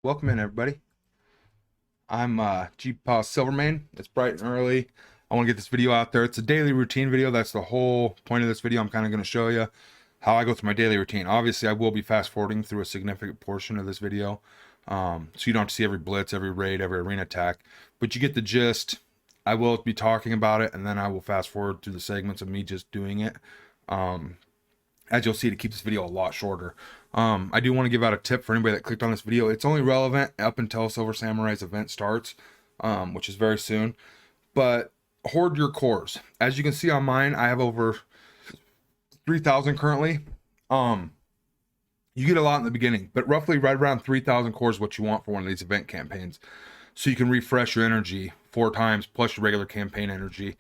Welcome in, everybody. I'm GpaSilverMane. It's bright and early. I want to get this video out there. It's a daily routine video. That's the whole point of this video. I'm kind of going to show you how I go through my daily routine. Obviously, I will be fast forwarding through a significant portion of this video, so you don't have to see every blitz, every raid, every arena attack, but you get the gist. I will be talking about it, and then I will fast forward through the segments of me just doing it. As you'll see, to keep this video a lot shorter. I do want to give out a tip for anybody that clicked on this video. It's only relevant up until Silver Samurai's event starts, which is very soon. But hoard your cores. As you can see on mine, I have over 3,000 currently. You get a lot in the beginning, but roughly right around 3,000 cores is what you want for one of these event campaigns. So you can refresh your energy 4 times plus your regular campaign energy.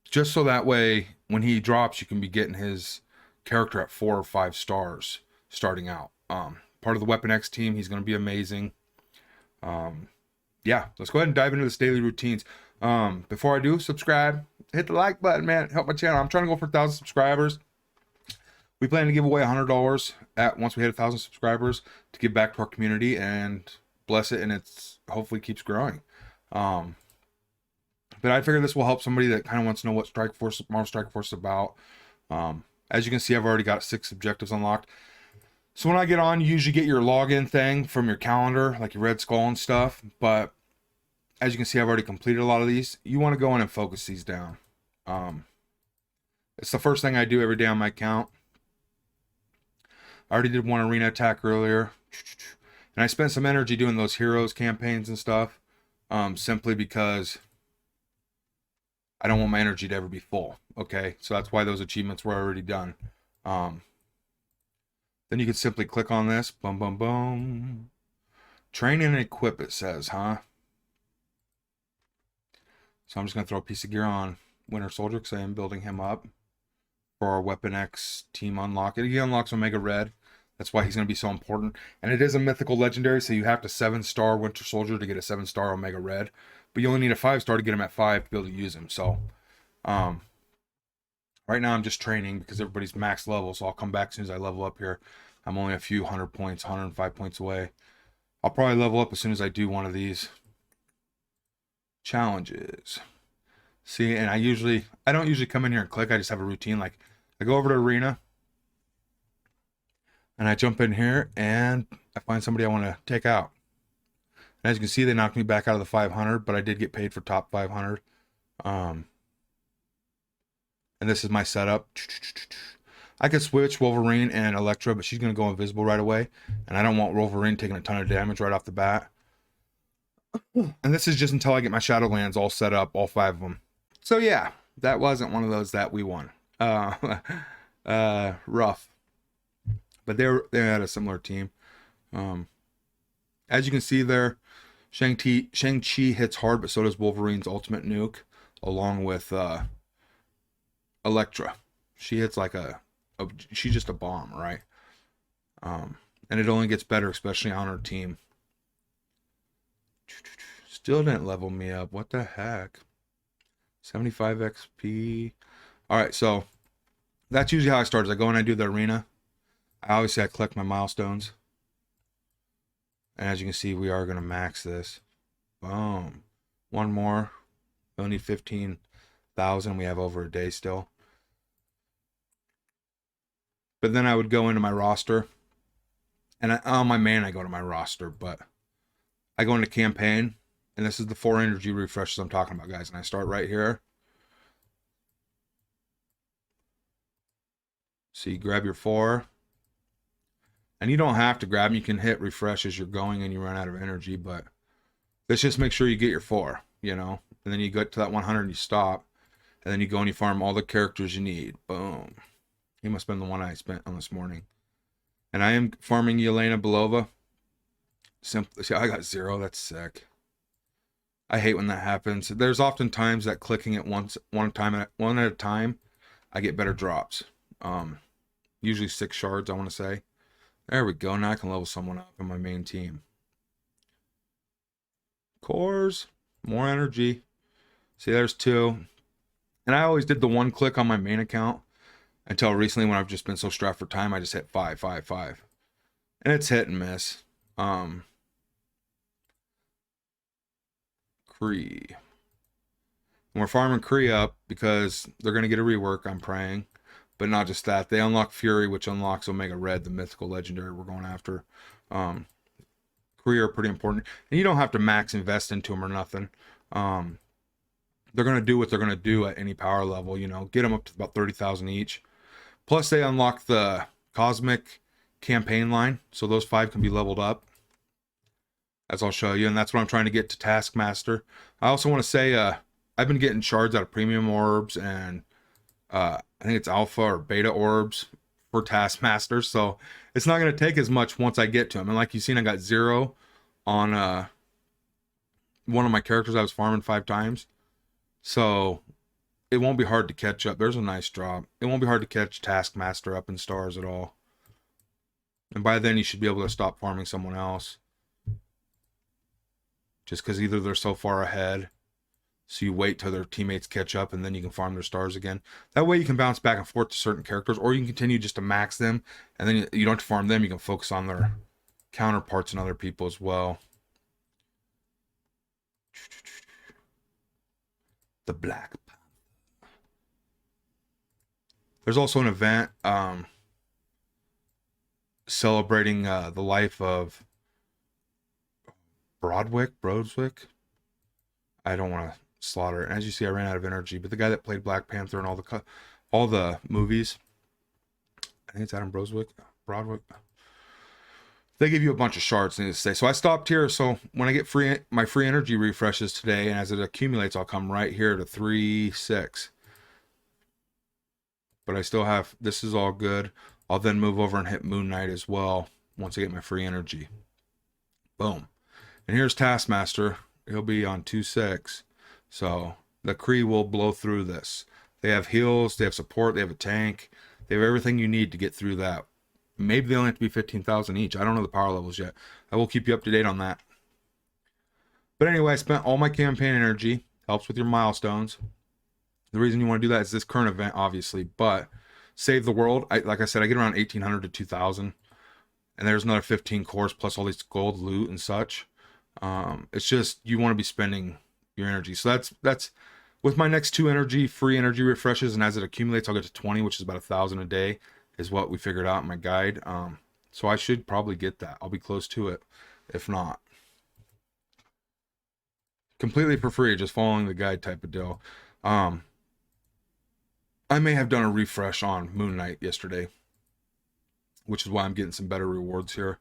Just so that way, when he drops, you can be getting his character at 4 or 5 stars starting out. Part of the Weapon X team, he's going to be amazing. Yeah, let's go ahead and dive into this daily routines. Before I do, subscribe, hit the like button, man. Help my channel. I'm trying to go for 1,000 subscribers. We plan to give away $100 once we hit 1,000 subscribers to give back to our community and bless it, and it's hopefully keeps growing. But I figure this will help somebody that kind of wants to know what Marvel Strike Force is about. As you can see, I've already got 6 objectives unlocked. So when I get on, you usually get your login thing from your calendar, like your Red Skull and stuff. But as you can see, I've already completed a lot of these. You want to go in and focus these down. It's the first thing I do every day on my account. I already did one arena attack earlier. And I spent some energy doing those heroes campaigns and stuff. Simply because I don't want my energy to ever be full. Okay, so that's why those achievements were already done. Then you can simply click on this. Boom, boom, boom. Train and equip, it says, huh? So I'm just going to throw a piece of gear on Winter Soldier because I am building him up for our Weapon X team unlock. He unlocks Omega Red. That's why he's going to be so important. And it is a mythical legendary, so you have to 7-star Winter Soldier to get a 7-star Omega Red. But you only need a 5-star to get him at 5 to be able to use him. So, right now I'm just training because everybody's max level. So I'll come back as soon as I level up here. I'm only a few 100 points, 105 points away. I'll probably level up as soon as I do one of these challenges. See, and I don't usually come in here and click. I just have a routine. Like, I go over to arena and I jump in here and I find somebody I want to take out. And as you can see, they knocked me back out of the 500, but I did get paid for top 500. And this is my setup. I could switch Wolverine and Elektra, but she's going to go invisible right away. And I don't want Wolverine taking a ton of damage right off the bat. And this is just until I get my Shadowlands all set up, all 5 of them. So yeah, that wasn't one of those that we won. Rough. But they had a similar team. As you can see there, Shang-Chi hits hard, but so does Wolverine's ultimate nuke, along with Elektra. She hits like she's just a bomb, right? And it only gets better, especially on her team. Still didn't level me up. What the heck? 75 XP. All right, so that's usually how I start. Is I go and I do the arena. I collect my milestones. And as you can see, we are going to max this. Boom. One more. We only need 15,000. We have over a day still. But then I would go into my roster. And on my main, I go to my roster. But I go into campaign. And this is the 4 energy refreshes I'm talking about, guys. And I start right here. So you grab your 4. And you don't have to grab them. You can hit refresh as you're going and you run out of energy. But let's just make sure you get your 4, you know. And then you get to that 100 and you stop. And then you go and you farm all the characters you need. Boom. He must have been the one I spent on this morning. And I am farming Yelena Belova. Simply, see, I got 0. That's sick. I hate when that happens. There's often times that clicking it one at a time, I get better drops. Usually 6 shards, I want to say. There we go. Now I can level someone up in my main team. Cores. More energy. See, there's 2. And I always did the 1 click on my main account until recently when I've just been so strapped for time, I just hit 5, 5, 5. And it's hit and miss. Kree. And we're farming Kree up because they're going to get a rework, I'm praying. But not just that. They unlock Fury, which unlocks Omega Red, the mythical legendary we're going after. Kree are pretty important. And you don't have to max invest into them or nothing. They're going to do what they're going to do at any power level, you know. Get them up to about 30,000 each. Plus, they unlock the Cosmic campaign line. So those 5 can be leveled up. As I'll show you. And that's what I'm trying to get to Taskmaster. I also want to say, I've been getting shards out of premium orbs and I think it's alpha or beta orbs for Taskmaster. So it's not going to take as much once I get to them. And like you've seen, I got 0 on one of my characters I was farming 5 times. So it won't be hard to catch up. There's a nice drop. It won't be hard to catch Taskmaster up in stars at all. And by then you should be able to stop farming someone else. Just because either they're so far ahead, so you wait till their teammates catch up and then you can farm their stars again. That way you can bounce back and forth to certain characters, or you can continue just to max them, and then you don't have to farm them. You can focus on their counterparts and other people as well. The Black Panther. There's also an event celebrating the life of Broadwick. I don't want to slaughter it. And as you see, I ran out of energy. But the guy that played Black Panther in all the movies, I think it's Adam Broadwick. They give you a bunch of shards, needless to say. So I stopped here. So when I get my free energy refreshes today, and as it accumulates, I'll come right here to 3-6. But I still have, this is all good. I'll then move over and hit Moon Knight as well once I get my free energy. Boom. And here's Taskmaster. He'll be on 2-6. So the Kree will blow through this. They have heals, they have support, they have a tank. They have everything you need to get through that. Maybe they only have to be 15,000 each. I don't know the power levels yet. I will keep you up to date on that. But anyway, I spent all my campaign energy. Helps with your milestones. The reason you want to do that is this current event, obviously. But Save the World, like I said, I get around 1,800 to 2,000. And there's another 15 cores plus all these gold loot and such. It's just you want to be spending your energy. So that's with my next 2 free energy refreshes, and as it accumulates I'll get to 20, which is about 1,000 a day is what we figured out in my guide. So I should probably get that. I'll be close to it if not. Completely for free, just following the guide type of deal. I may have done a refresh on Moon Knight yesterday, which is why I'm getting some better rewards here.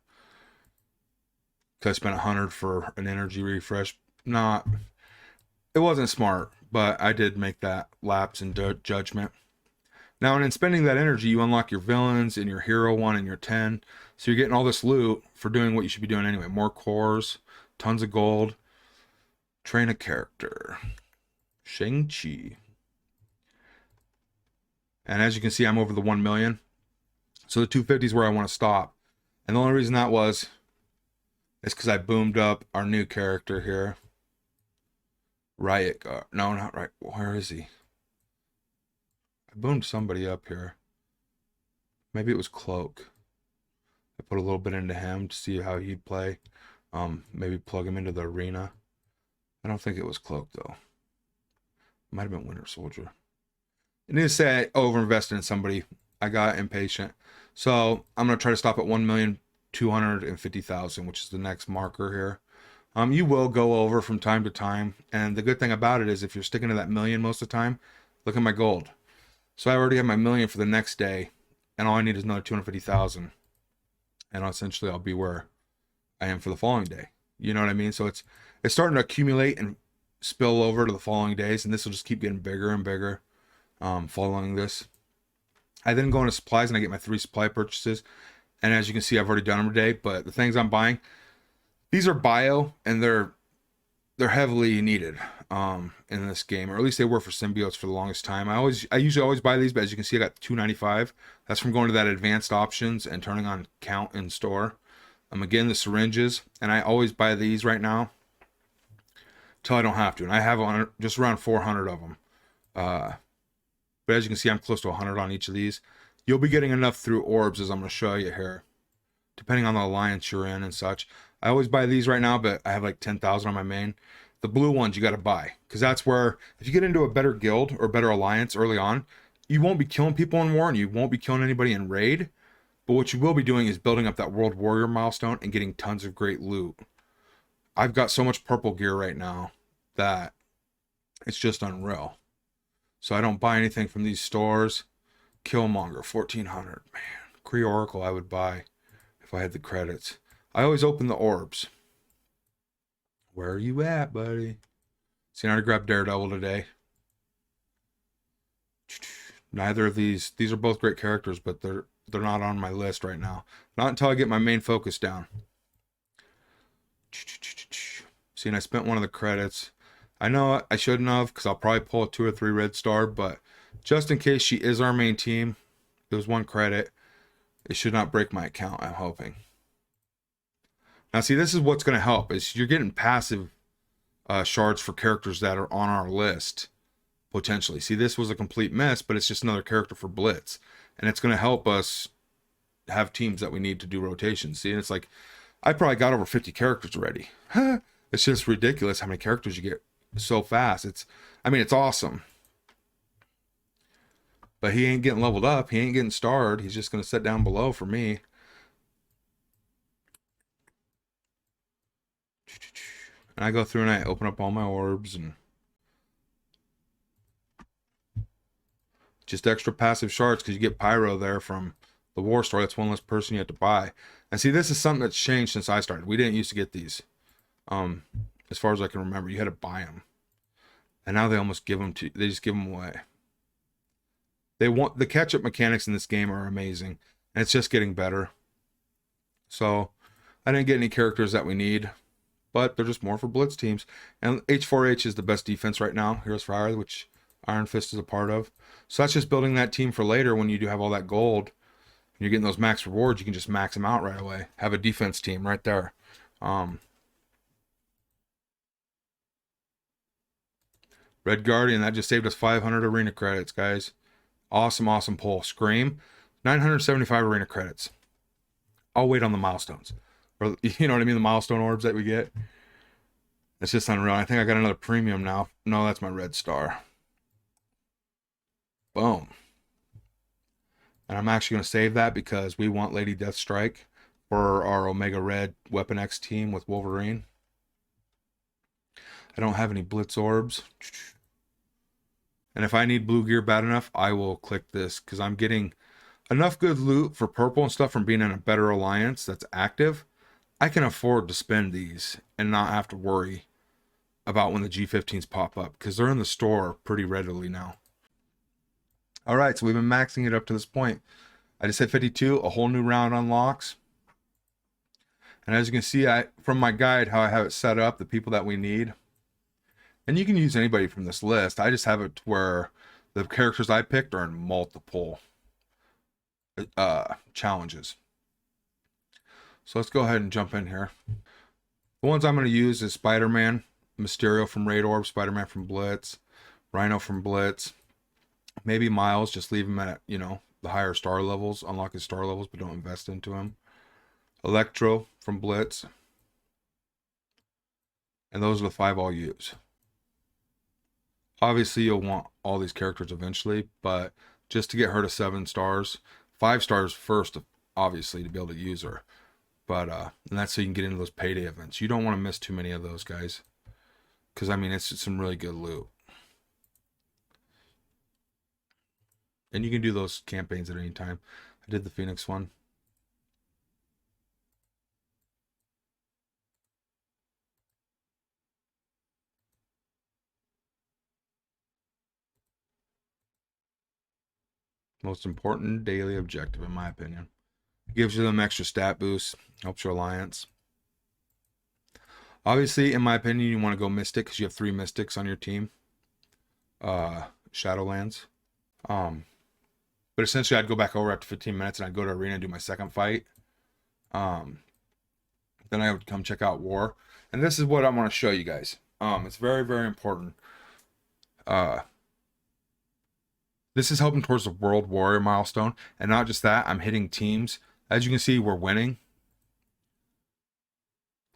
Because I spent 100 for an energy refresh. It wasn't smart, but I did make that lapse in judgment. Now, in spending that energy, you unlock your villains and your hero 1 and your 10. So you're getting all this loot for doing what you should be doing anyway. More cores, tons of gold. Train a character. Shang-Chi. And as you can see, I'm over the 1 million. So the 250 is where I want to stop. And the only reason that was is because I boomed up our new character here. Riot Guard. No, not right. Where is he? I boomed somebody up here. Maybe it was Cloak. I put a little bit into him to see how he'd play. Maybe plug him into the arena. I don't think it was Cloak though. It might have been Winter Soldier. I need to say I overinvested in somebody. I got impatient. So I'm going to try to stop at 1,250,000, which is the next marker here. You will go over from time to time. And the good thing about it is if you're sticking to that million most of the time, look at my gold. So I already have my million for the next day. And all I need is another 250,000. And essentially I'll be where I am for the following day. You know what I mean? So it's starting to accumulate and spill over to the following days. And this will just keep getting bigger and bigger following this. I then go into supplies and I get my 3 supply purchases. And as you can see, I've already done them today. But the things I'm buying, these are bio, and they're heavily needed in this game, or at least they were for symbiotes for the longest time. I usually always buy these, but as you can see, I got 295. That's from going to that advanced options and turning on count in store. Again, the syringes, and I always buy these right now till I don't have to, and I have just around 400 of them. But as you can see, I'm close to 100 on each of these. You'll be getting enough through orbs, as I'm going to show you here, depending on the alliance you're in and such. I always buy these right now, but I have like 10,000 on my main. The blue ones you got to buy, because that's where if you get into a better guild or better alliance early on, you won't be killing people in war and you won't be killing anybody in raid. But what you will be doing is building up that World Warrior milestone and getting tons of great loot. I've got so much purple gear right now that it's just unreal. So I don't buy anything from these stores. Killmonger, 1400. Man, Kree Oracle I would buy if I had the credits. I always open the orbs. Where are you at, buddy? See, I grabbed Daredevil today. Neither of these are both great characters, but they're not on my list right now. Not until I get my main focus down. See, and I spent one of the credits. I know I shouldn't have, because I'll probably pull a 2 or 3 red star, but just in case she is our main team, it was 1 credit. It should not break my account, I'm hoping. Now, see, this is what's going to help, is you're getting passive shards for characters that are on our list, potentially. See, this was a complete mess, but it's just another character for Blitz. And it's going to help us have teams that we need to do rotations. See, and it's like, I probably got over 50 characters already. It's just ridiculous how many characters you get so fast. I mean, it's awesome. But he ain't getting leveled up. He ain't getting starred. He's just going to sit down below for me. And I go through and I open up all my orbs and just extra passive shards, because you get pyro there from the war store. That's one less person you have to buy. And see, this is something that's changed since I started. We didn't used to get these. As far as I can remember, you had to buy them. And now they almost give them to, they just give them away. The catch-up mechanics in this game are amazing, and it's just getting better. So I didn't get any characters that we need, but they're just more for Blitz teams. And H4H is the best defense right now, Heroes for Hire, which Iron Fist is a part of. So that's just building that team for later when you do have all that gold and you're getting those max rewards. You can just max them out right away. Have a defense team right there. Red Guardian, that just saved us 500 arena credits, guys. Awesome, awesome pull. Scream, 975 arena credits. I'll wait on the milestones. Or, you know what I mean? The milestone orbs that we get. It's just unreal. I think I got another premium now. No, that's my red star. Boom. And I'm actually going to save that because we want Lady Deathstrike for our Omega Red Weapon X team with Wolverine. I don't have any Blitz orbs. And if I need blue gear bad enough, I will click this, because I'm getting enough good loot for purple and stuff from being in a better alliance that's active. I can afford to spend these and not have to worry about when the G15s pop up, because they're in the store pretty readily now. All right, so we've been maxing it up to this point. I just hit 52, a whole new round unlocks. And as you can see, from my guide, how I have it set up, the people that we need. And you can use anybody from this list. I just have it where the characters I picked are in multiple challenges. So let's go ahead and jump in here. The ones I'm going to use is Spider-Man, Mysterio from Raid Orb, Spider-Man from Blitz, Rhino from Blitz, maybe Miles, just leave him at, the higher star levels, unlock his star levels, but don't invest into him. Electro from Blitz. And those are the 5 I'll use. Obviously, you'll want all these characters eventually, but just to get her to 7 stars, 5 stars first, obviously, to be able to use her. But, and that's so you can get into those payday events. You don't want to miss too many of those, guys. Because, I mean, it's some really good loot. And you can do those campaigns at any time. I did the Phoenix one. Most important daily objective, in my opinion. It gives you them extra stat boosts, helps your alliance. Obviously, in my opinion, you want to go Mystic because you have 3 Mystics on your team. Shadowlands. But essentially, I'd go back over after 15 minutes and I'd go to Arena and do my second fight. Then I would come check out War. And this is what I want to show you guys. It's very, very important. This is helping towards the World Warrior milestone. And not just that, I'm hitting teams. As you can see, we're winning.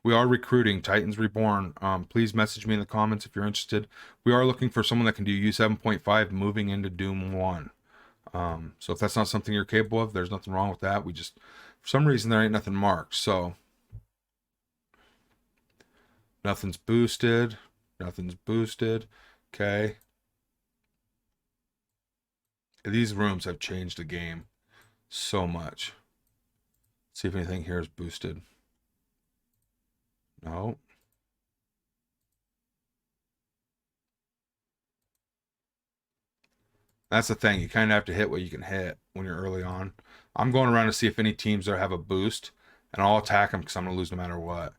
We are recruiting Titans Reborn. Please message me in the comments if you're interested. We are looking for someone that can do U7.5 moving into Doom 1. So if that's not something you're capable of, there's nothing wrong with that. We just, for some reason, there ain't nothing marked. So nothing's boosted. Nothing's boosted. Okay. These rooms have changed the game so much. Let's see if anything here is boosted. No. That's the thing. You kind of have to hit what you can hit when you're early on. I'm going around to see if any teams there have a boost, and I'll attack them because I'm going to lose no matter what.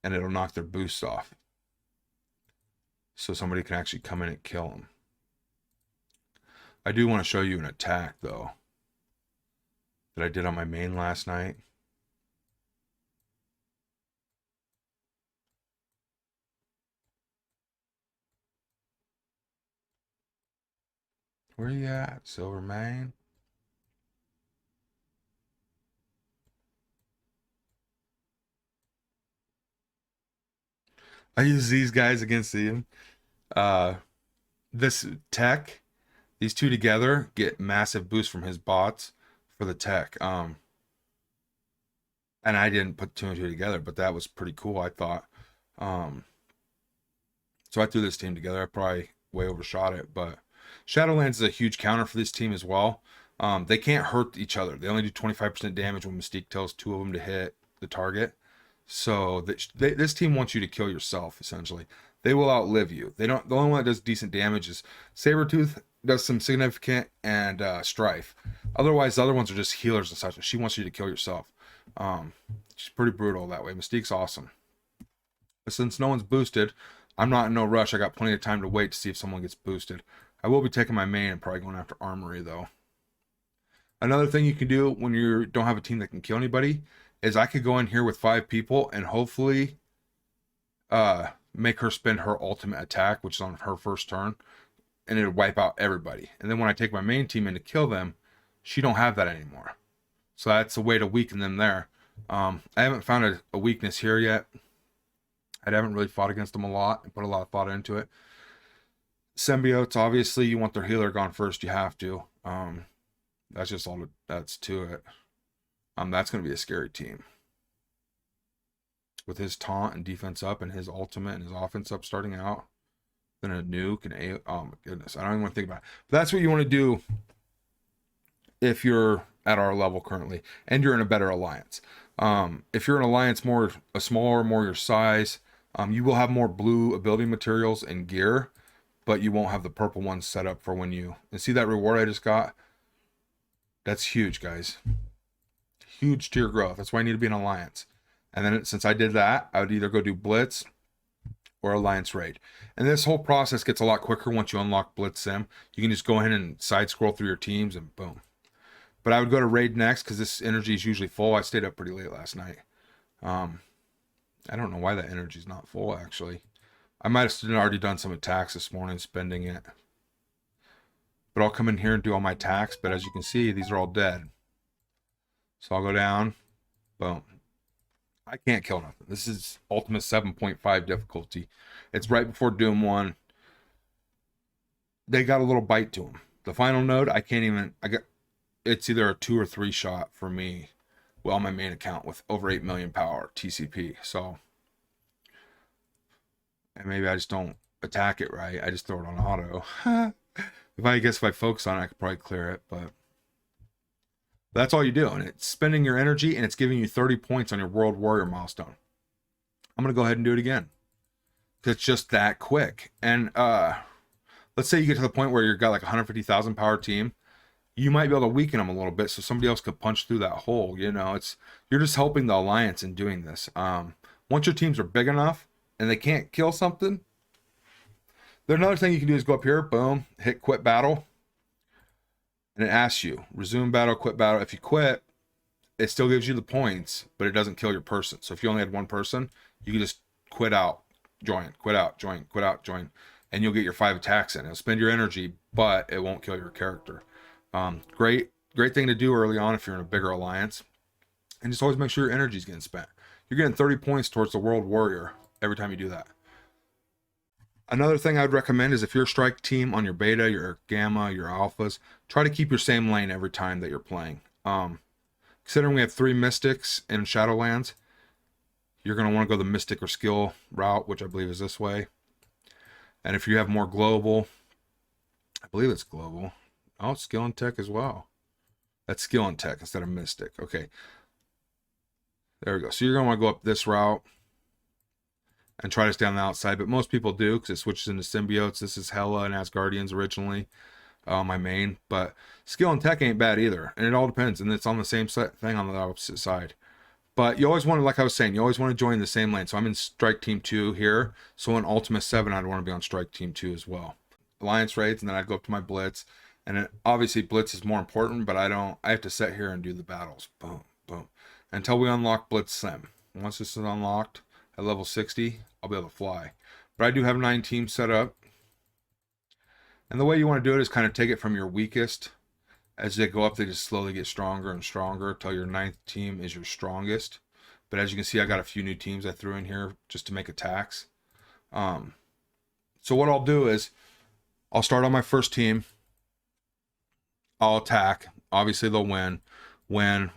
And it'll knock their boosts off. So somebody can actually come in and kill them. I do want to show you an attack, though, that I did on my main last night. Where you at, SilverMane? I use these guys against them. This tech, these two together get massive boost from his bots for the tech. And I didn't put two and two together, but that was pretty cool, I thought. So I threw this team together. I probably way overshot it, but Shadowlands is a huge counter for this team as well. They can't hurt each other. They only do 25% damage when Mystique tells two of them to hit the target. So this team wants you to kill yourself, essentially. They will outlive you. They don't. The only one that does decent damage is Sabretooth, does some significant, and Strife. Otherwise, the other ones are just healers and such. And she wants you to kill yourself. She's pretty brutal that way. Mystique's awesome. But since no one's boosted, I'm not in no rush. I got plenty of time to wait to see if someone gets boosted. I will be taking my main and probably going after Armory, though. Another thing you can do when you don't have a team that can kill anybody is I could go in here with 5 people and hopefully make her spend her ultimate attack, which is on her first turn, and it'll wipe out everybody. And then when I take my main team in to kill them, she don't have that anymore. So that's a way to weaken them there. I haven't found a weakness here yet. I haven't really fought against them a lot and put a lot of thought into it. Symbiotes, obviously, you want their healer gone first. You have to. That's just all that's to it. That's going to be a scary team. With his taunt and defense up and his ultimate and his offense up starting out. Then a nuke and oh my goodness. I don't even want to think about it. But that's what you want to do if you're at our level currently and you're in a better alliance. If you're an alliance a smaller, more your size, you will have more blue ability materials and gear, but you won't have the purple ones set up for when you... And see that reward I just got? That's huge, guys. Huge tier growth. That's why I need to be an alliance. And then since I did that, I would either go do blitz or alliance raid. And this whole process gets a lot quicker once you unlock blitz sim. You can just go ahead and side scroll through your teams and boom. But I would go to raid next because this energy is usually full. I stayed up pretty late last night. I don't know why that energy is not full, actually. I might have already done some attacks this morning, spending it. But I'll come in here and do all my attacks. But as you can see, these are all dead. So I'll go down. Boom. I can't kill nothing. This is ultimate 7.5 difficulty. It's right before Doom 1. They got a little bite to them. The final node, I can't even... It's either a 2 or 3 shot for me. Well, my main account with over 8 million power TCP. So... And maybe I just don't attack it right. I just throw it on auto. If I focus on it, I could probably clear it, but that's all you do. And it's spending your energy and it's giving you 30 points on your World Warrior milestone. I'm going to go ahead and do it again. It's just that quick. And let's say you get to the point where you've got like 150,000 power team. You might be able to weaken them a little bit so somebody else could punch through that hole. You know, you're just helping the alliance in doing this. Once your teams are big enough, and they can't kill something, then another thing you can do is go up here, boom, hit quit battle, and it asks you, resume battle, quit battle. If you quit, it still gives you the points, but it doesn't kill your person. So if you only had one person, you can just quit out, join, quit out, join, quit out, join, and you'll get your 5 attacks in. It'll spend your energy, but it won't kill your character. Great thing to do early on if you're in a bigger alliance. And just always make sure your energy is getting spent. You're getting 30 points towards the World Warrior every time you do that. Another thing I'd recommend is if you're a strike team on your beta, your gamma, your alphas, try to keep your same lane every time that you're playing. Considering we have 3 mystics in Shadowlands, you're going to want to go the mystic or skill route, which I believe is this way. And if you have more global, I believe it's global. Oh, skill and tech as well. That's skill and tech instead of mystic. Okay. There we go. So you're going to want to go up this route and try to stay on the outside, but most people do because it switches into symbiotes. This is Hela and Asgardians originally, my main, but skill and tech ain't bad either, and it all depends, and it's on the same thing on the opposite side. But you always want to, like I was saying, you always want to join the same lane. So I'm in Strike Team 2 here, so in Ultima 7 I'd want to be on Strike Team 2 as well. Alliance raids, and then I'd go up to my Blitz, and then obviously Blitz is more important, but I have to sit here and do the battles, boom, boom, until we unlock Blitz Sim. Once this is unlocked, at level 60, I'll be able to fly. But I do have 9 teams set up. And the way you want to do it is kind of take it from your weakest. As they go up, they just slowly get stronger and stronger until your 9th team is your strongest. But as you can see, I got a few new teams I threw in here just to make attacks. So what I'll do is, I'll start on my first team. I'll attack. Obviously, they'll win. And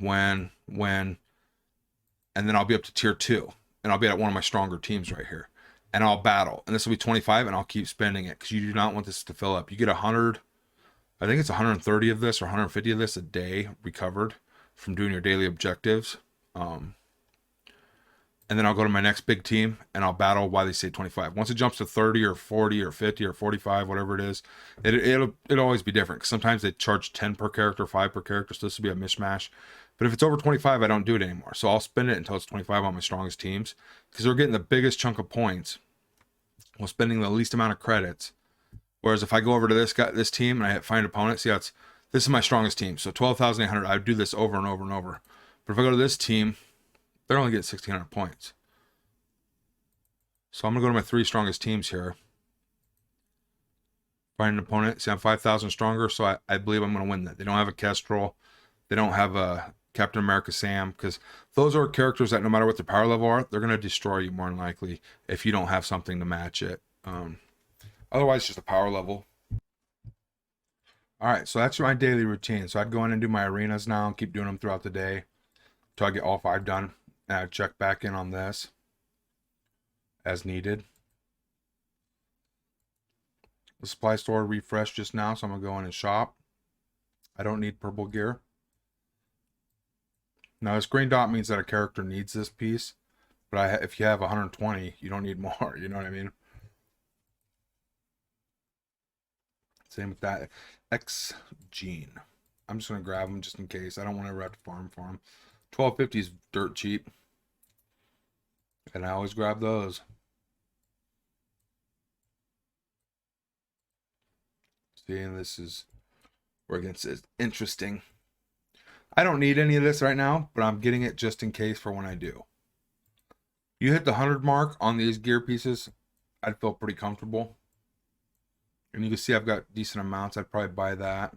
then I'll be up to tier 2. And I'll be at one of my stronger teams right here. And I'll battle. And this will be 25, and I'll keep spending it because you do not want this to fill up. You get 100, I think it's 130 of this or 150 of this a day recovered from doing your daily objectives. And then I'll go to my next big team, and I'll battle while they say 25. Once it jumps to 30 or 40 or 50 or 45, whatever it is, it'll always be different. Because sometimes they charge 10 per character, 5 per character, so this will be a mishmash. But if it's over 25, I don't do it anymore. So I'll spend it until it's 25 on my strongest teams. Because they're getting the biggest chunk of points while spending the least amount of credits. Whereas if I go over to this team and I find an opponent, see, this is my strongest team. So 12,800, I would do this over and over and over. But if I go to this team, they're only getting 1,600 points. So I'm going to go to my 3 strongest teams here. Find an opponent. See, I'm 5,000 stronger, so I believe I'm going to win that. They don't have a Kestrel. They don't have a Captain America Sam, because those are characters that no matter what their power level are, they're going to destroy you more than likely if you don't have something to match it. Otherwise, it's just a power level. All right, so that's my daily routine. So I'd go in and do my arenas now and keep doing them throughout the day until I get all 5 done. And I'd check back in on this as needed. The supply store refreshed just now, so I'm going to go in and shop. I don't need purple gear. Now, this green dot means that a character needs this piece, but if you have 120, you don't need more, you know what I mean? Same with that X gene. I'm just going to grab them just in case. I don't want to ever have to farm for them. 1250 is dirt cheap, and I always grab those. See, and this is where it gets interesting. I don't need any of this right now, but I'm getting it just in case for when I do. You hit the 100 mark on these gear pieces, I'd feel pretty comfortable. And you can see I've got decent amounts. I'd probably buy that.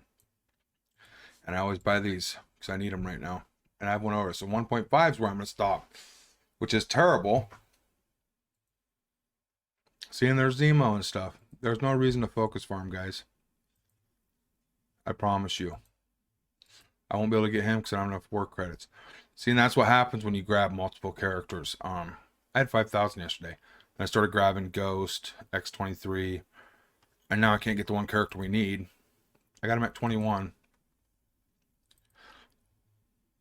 And I always buy these because I need them right now. And I have one over. So 1.5 is where I'm going to stop, which is terrible. See, and there's Zemo and stuff. There's no reason to focus farm, guys. I promise you. I won't be able to get him because I don't have enough work credits. See, and that's what happens when you grab multiple characters. I had 5,000 yesterday. And I started grabbing Ghost, X23. And now I can't get the one character we need. I got him at 21.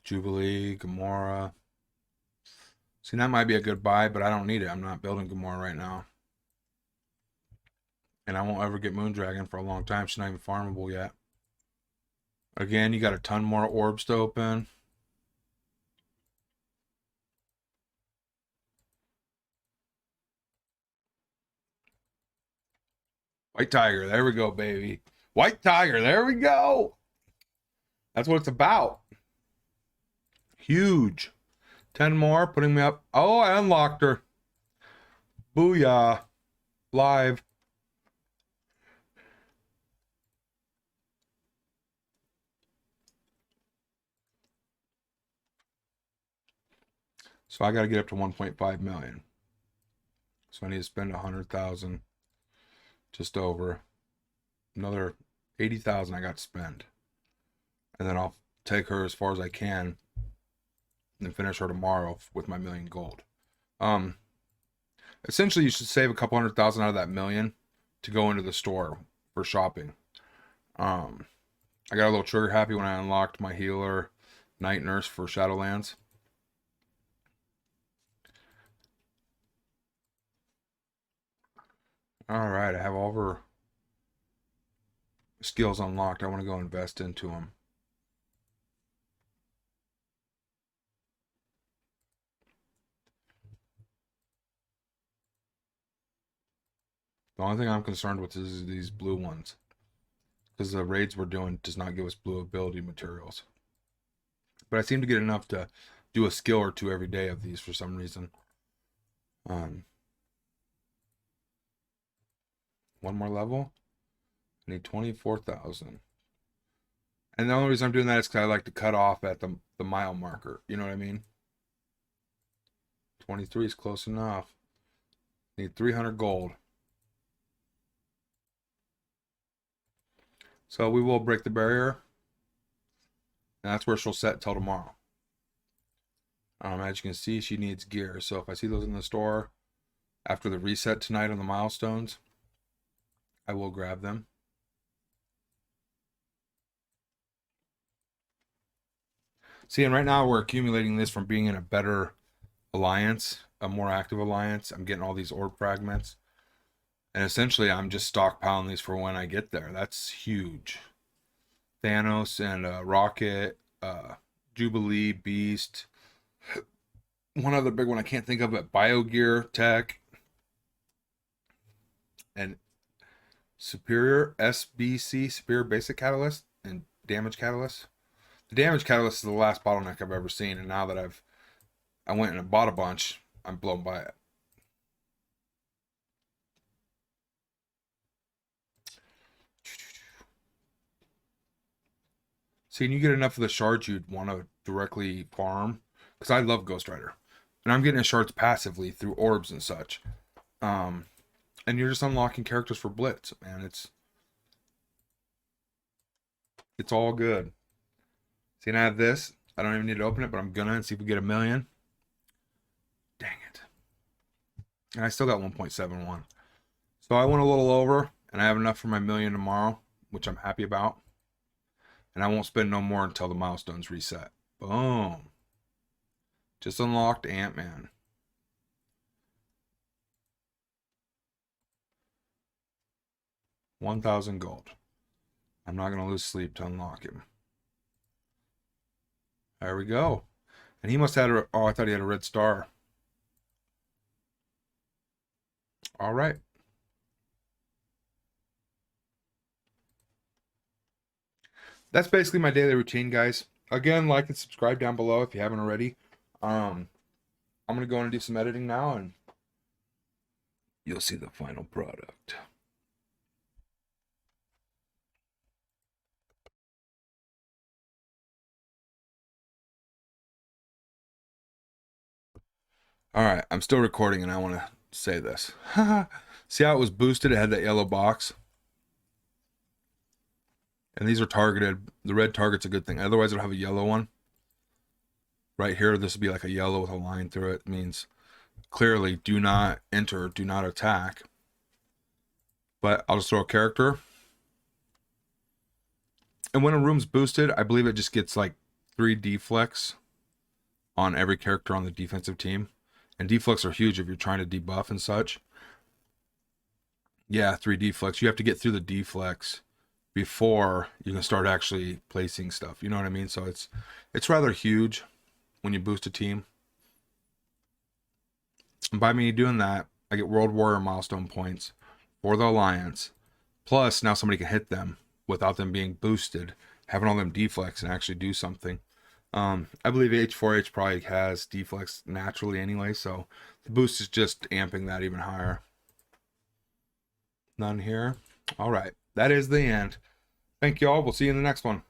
Jubilee, Gamora. See, that might be a good buy, but I don't need it. I'm not building Gamora right now. And I won't ever get Moondragon for a long time. She's not even farmable yet. Again, you got a ton more orbs to open. White Tiger, there we go, baby. White Tiger, there we go. That's what it's about. Huge. 10 more, putting me up. Oh, I unlocked her. Booyah. Live. So I got to get up to 1.5 million. So I need to spend 100,000, just over. Another 80,000 I got to spend. And then I'll take her as far as I can and finish her tomorrow with my million gold. Essentially you should save a couple 100,000 out of that million to go into the store for shopping. I got a little trigger happy when I unlocked my healer night nurse for Shadowlands. All right, I have all of her skills unlocked. I want to go invest into them. The only thing I'm concerned with is these blue ones, because the raids we're doing does not give us blue ability materials. But I seem to get enough to do a skill or two every day of these for some reason. One more level. I need 24,000. And the only reason I'm doing that is because I like to cut off at the mile marker. You know what I mean? 23 is close enough. Need 300 gold. So we will break the barrier. And that's where she'll set till tomorrow. As you can see, she needs gear. So if I see those in the store after the reset tonight on the milestones, I will grab them. See, and right now we're accumulating this from being in a better alliance, a more active alliance. I'm getting all these orb fragments. And essentially, I'm just stockpiling these for when I get there. That's huge. Thanos and Rocket, Jubilee, Beast. One other big one I can't think of, but BioGear Tech. And Superior SBC, Superior Basic Catalyst, and Damage Catalyst. The Damage Catalyst is the last bottleneck I've ever seen, and now that I went and bought a bunch, I'm blown by it. See, and you get enough of the shards you'd want to directly farm, because I love Ghost Rider, and I'm getting the shards passively through orbs and such. And you're just unlocking characters for Blitz, man. It's all good. See, and I have this. I don't even need to open it, but I'm gonna, and see if we get a million. Dang it. And I still got 1.71. So I went a little over, and I have enough for my million tomorrow, which I'm happy about. And I won't spend no more until the milestones reset. Boom. Just unlocked Ant-Man. $1,000 gold. I'm not going to lose sleep to unlock him. There we go. And he must have had oh, I thought he had a red star. All right. That's basically my daily routine, guys. Again, like and subscribe down below if you haven't already. I'm going to go and do some editing now, and you'll see the final product. All right, I'm still recording, and I want to say this. See how it was boosted? It had that yellow box. And these are targeted. The red target's a good thing. Otherwise, it'll have a yellow one. Right here, this would be like a yellow with a line through it. It means clearly do not enter, do not attack. But I'll just throw a character. And when a room's boosted, I believe it just gets like 3 deflects on every character on the defensive team. And deflects are huge if you're trying to debuff and such. Yeah, 3 deflects. You have to get through the deflects before you can start actually placing stuff. You know what I mean? So it's rather huge when you boost a team. And by me doing that, I get World Warrior milestone points for the Alliance. Plus, now somebody can hit them without them being boosted, having all them deflects and actually do something. I believe H4H probably has deflects naturally anyway, so the boost is just amping that even higher. None here. All right, that is the end. Thank you all. We'll see you in the next one.